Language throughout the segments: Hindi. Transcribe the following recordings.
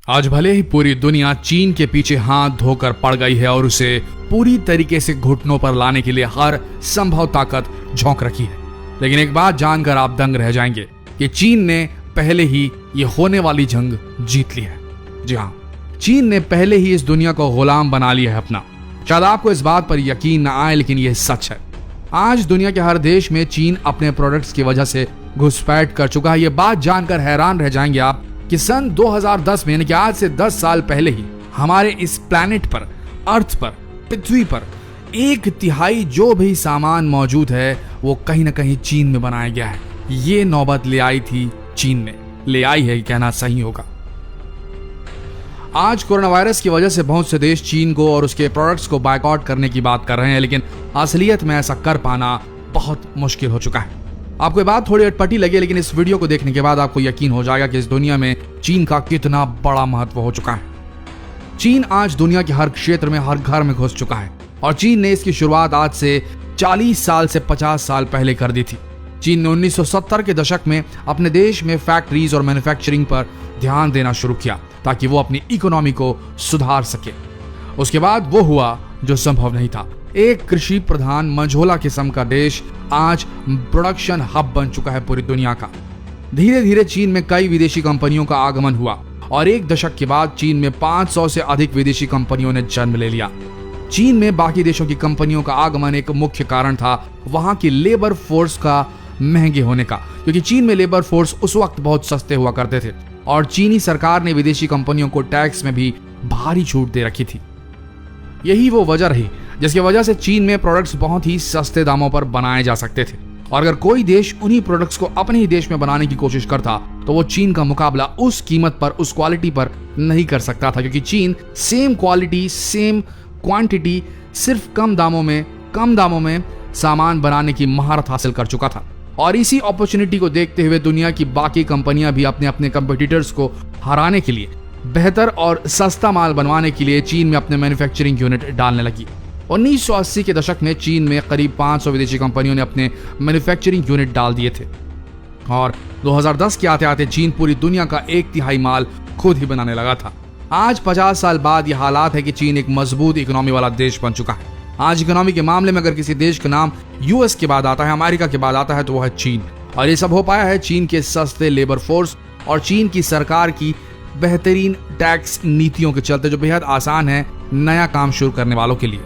आज भले ही पूरी दुनिया चीन के पीछे हाथ धोकर पड़ गई है और उसे पूरी तरीके से घुटनों पर लाने के लिए हर संभव ताकत झोंक रखी है, लेकिन एक बात जानकर आप दंग रह जाएंगे कि चीन ने पहले ही ये होने वाली जंग जीत ली है। जी हाँ, चीन ने पहले ही इस दुनिया को गुलाम बना लिया है अपना। शायद आपको इस बात पर यकीन न आए, लेकिन यह सच है। आज दुनिया के हर देश में चीन अपने प्रोडक्ट्स की वजह से घुसपैठ कर चुका है। ये बात जानकर हैरान रह जाएंगे आप कि सन 2010 में, यानी कि आज से 10 साल पहले ही, हमारे इस प्लैनेट पर, अर्थ पर, पृथ्वी पर 1/3 जो भी सामान मौजूद है वो कहीं ना कहीं चीन में बनाया गया है। ये नौबत ले आई थी चीन ने, ले आई है कहना सही होगा। आज कोरोना वायरस की वजह से बहुत से देश चीन को और उसके प्रोडक्ट्स को बायकॉट करने की बात कर रहे हैं, लेकिन असलियत में ऐसा कर पाना बहुत मुश्किल हो चुका है। आपको ये बात थोड़ी अटपटी लगे, लेकिन इस वीडियो को देखने के बाद आपको यकीन हो जाएगा कि इस दुनिया में चीन का कितना बड़ा महत्व हो चुका है। चीन आज दुनिया के हर क्षेत्र में, हर घर में घुस चुका है और चीन ने इसकी शुरुआत आज से 40 साल से 50 साल पहले कर दी थी। चीन ने 1970 के दशक में अपने देश में फैक्ट्रीज और मैन्युफैक्चरिंग पर ध्यान देना शुरू किया ताकि वो अपनी इकोनॉमी को सुधार सके। उसके बाद वो हुआ जो संभव नहीं था। एक कृषि प्रधान मंझोला किस्म का देश आज प्रोडक्शन हब बन चुका है पूरी दुनिया का। धीरे धीरे चीन में कई विदेशी कंपनियों का आगमन हुआ और एक दशक के बाद चीन में 500 से अधिक विदेशी कंपनियों ने जन्म ले लिया। चीन में बाकी देशों की कंपनियों का आगमन एक मुख्य कारण था वहां की लेबर फोर्स का महंगे होने का, क्योंकि चीन में लेबर फोर्स उस वक्त बहुत सस्ते हुआ करते थे और चीनी सरकार ने विदेशी कंपनियों को टैक्स में भी भारी छूट दे रखी थी। यही वो वजह रही जिसकी वजह से चीन में प्रोडक्ट्स बहुत ही सस्ते दामों पर बनाए जा सकते थे और अगर कोई देश उन्हीं प्रोडक्ट्स को अपने ही देश में बनाने की कोशिश करता तो वो चीन का मुकाबला उस कीमत पर, उस क्वालिटी पर नहीं कर सकता था, क्योंकि चीन सेम क्वालिटी, सेम क्वांटिटी, सिर्फ कम दामों में सामान बनाने की महारत हासिल कर चुका था। और इसी अपॉर्चुनिटी को देखते हुए दुनिया की बाकी कंपनियां भी अपने अपने कंपटीटर्स को हराने के लिए, बेहतर और सस्ता माल बनवाने के लिए चीन में अपने मैन्युफैक्चरिंग यूनिट डालने लगी। 1980 के दशक में चीन में करीब 500 विदेशी कंपनियों ने अपने मैन्युफैक्चरिंग यूनिट डाल दिए थे और 2010 के आते आते चीन पूरी दुनिया का 1/3 माल खुद ही बनाने लगा था। आज 50 साल बाद यह हालात है कि चीन एक मजबूत इकोनॉमी वाला देश बन चुका है। आज इकोनॉमी के मामले में अगर किसी देश का नाम यूएस के बाद आता है, अमेरिका के बाद आता है, तो वह है चीन। और ये सब हो पाया है चीन के सस्ते लेबर फोर्स और चीन की सरकार की बेहतरीन टैक्स नीतियों के चलते, जो बेहद आसान है नया काम शुरू करने वालों के लिए।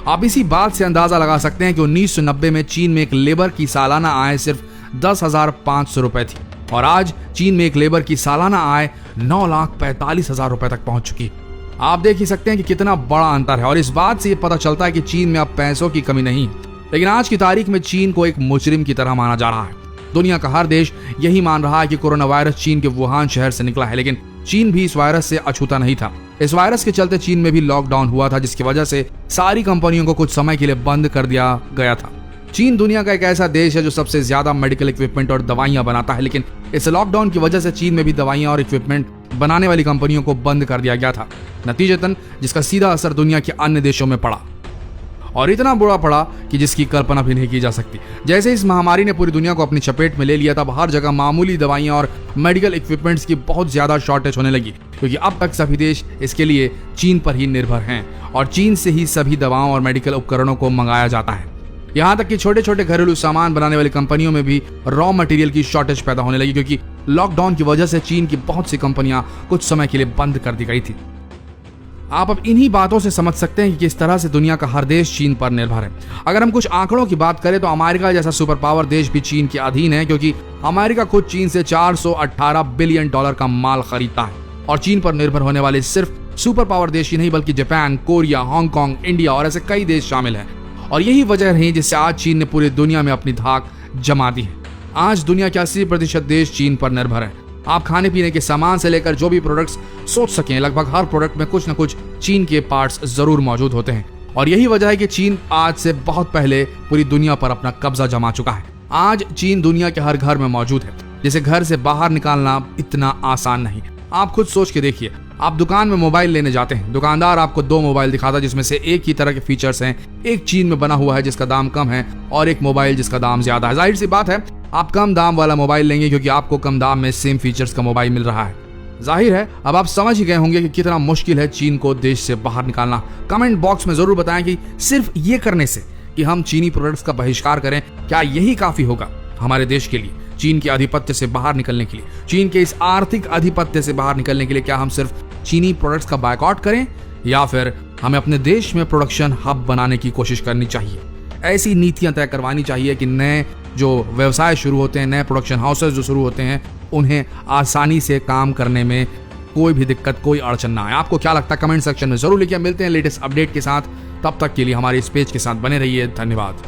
आप इसी बात से अंदाजा लगा सकते हैं कि 1990 में चीन में एक लेबर की सालाना आय सिर्फ 10,500 रुपए थी और आज चीन में एक लेबर की सालाना आय 9,45,000 रुपए तक पहुंच चुकी है। आप देख ही सकते हैं कि कितना बड़ा अंतर है और इस बात से ये पता चलता है कि चीन में अब पैसों की कमी नहीं है, लेकिन आज की तारीख में चीन को एक मुजरिम की तरह माना जा रहा है। दुनिया का हर देश यही मान रहा है कि कोरोना वायरस चीन के वुहान शहर से निकला है, लेकिन चीन भी इस वायरस से अछूता नहीं था। इस वायरस के चलते चीन में भी लॉकडाउन हुआ था, जिसकी वजह से सारी कंपनियों को कुछ समय के लिए बंद कर दिया गया था। चीन दुनिया का एक ऐसा देश है जो सबसे ज्यादा मेडिकल इक्विपमेंट और दवाइयां बनाता है, लेकिन इस लॉकडाउन की वजह से चीन में भी दवाइयां और इक्विपमेंट बनाने वाली कंपनियों को बंद कर दिया गया था, नतीजतन जिसका सीधा असर दुनिया के अन्य देशों में पड़ा और इतना बुरा पड़ा कि जिसकी कल्पना भी नहीं की जा सकती। जैसे इस महामारी ने पूरी दुनिया को अपनी चपेट में ले लिया, तब हर जगह मामूली दवाइयां और मेडिकल इक्विपमेंट्स की बहुत ज्यादा शॉर्टेज होने लगी, क्योंकि अब तक सभी देश इसके लिए चीन पर ही निर्भर हैं और चीन से ही सभी दवाओं और मेडिकल उपकरणों को मंगाया जाता है। यहाँ तक कि छोटे छोटे घरेलू सामान बनाने वाली कंपनियों में भी रॉ मटेरियल की शॉर्टेज पैदा होने लगी, क्योंकि लॉकडाउन की वजह से चीन की बहुत सी कंपनियां कुछ समय के लिए बंद कर दी गई थी। आप अब इन्हीं बातों से समझ सकते हैं कि किस तरह से दुनिया का हर देश चीन पर निर्भर है। अगर हम कुछ आंकड़ों की बात करें तो अमेरिका जैसा सुपर पावर देश भी चीन के अधीन है, क्योंकि अमेरिका खुद चीन से $418 बिलियन का माल खरीदता है और चीन पर निर्भर होने वाले सिर्फ सुपर पावर देश ही नहीं बल्कि जापान, कोरिया, हांगकांग, इंडिया और ऐसे कई देश शामिल हैं। और यही वजह रही जिससे आज चीन ने पूरी दुनिया में अपनी धाक जमा दी है। आज दुनिया के 80% देश चीन पर निर्भर है। आप खाने पीने के सामान से लेकर जो भी प्रोडक्ट्स सोच सकें, लगभग हर प्रोडक्ट में कुछ न कुछ चीन के पार्ट्स जरूर मौजूद होते हैं और यही वजह है कि चीन आज से बहुत पहले पूरी दुनिया पर अपना कब्जा जमा चुका है। आज चीन दुनिया के हर घर में मौजूद है, जिसे घर से बाहर निकालना इतना आसान नहीं। आप खुद सोच के देखिए, आप दुकान में मोबाइल लेने जाते हैं, दुकानदार आपको 2 मोबाइल दिखाता है जिसमें से एक ही तरह के फीचर्स हैं, एक चीन में बना हुआ है जिसका दाम कम है और एक मोबाइल जिसका दाम ज्यादा है। जाहिर सी बात है आप कम दाम वाला मोबाइल लेंगे क्योंकि आपको कम दाम में सेम फीचर्स का मोबाइल मिल रहा है। जाहिर है अब आप समझ ही गए होंगे कि कितना मुश्किल है चीन को देश से बाहर निकालना। कमेंट बॉक्स में जरूर बताएं कि सिर्फ ये करने से कि हम चीनी प्रोडक्ट्स का बहिष्कार करें, क्या यही काफी होगा हमारे देश के लिए चीन के आधिपत्य से बाहर निकलने के लिए, चीन के इस आर्थिक आधिपत्य से बाहर निकलने के लिए? क्या हम सिर्फ चीनी प्रोडक्ट्स का बायकॉट करें या फिर हमें अपने देश में प्रोडक्शन हब बनाने की कोशिश करनी चाहिए? ऐसी नीतियां तय करवानी चाहिए कि नए जो व्यवसाय शुरू होते हैं, नए प्रोडक्शन हाउसेस जो शुरू होते हैं, उन्हें आसानी से काम करने में कोई भी दिक्कत, कोई अड़चन ना आए। आपको क्या लगता है कमेंट सेक्शन में जरूर लिखिए। मिलते हैं लेटेस्ट अपडेट के साथ, तब तक के लिए हमारे इस पेज के साथ बने रहिए। धन्यवाद।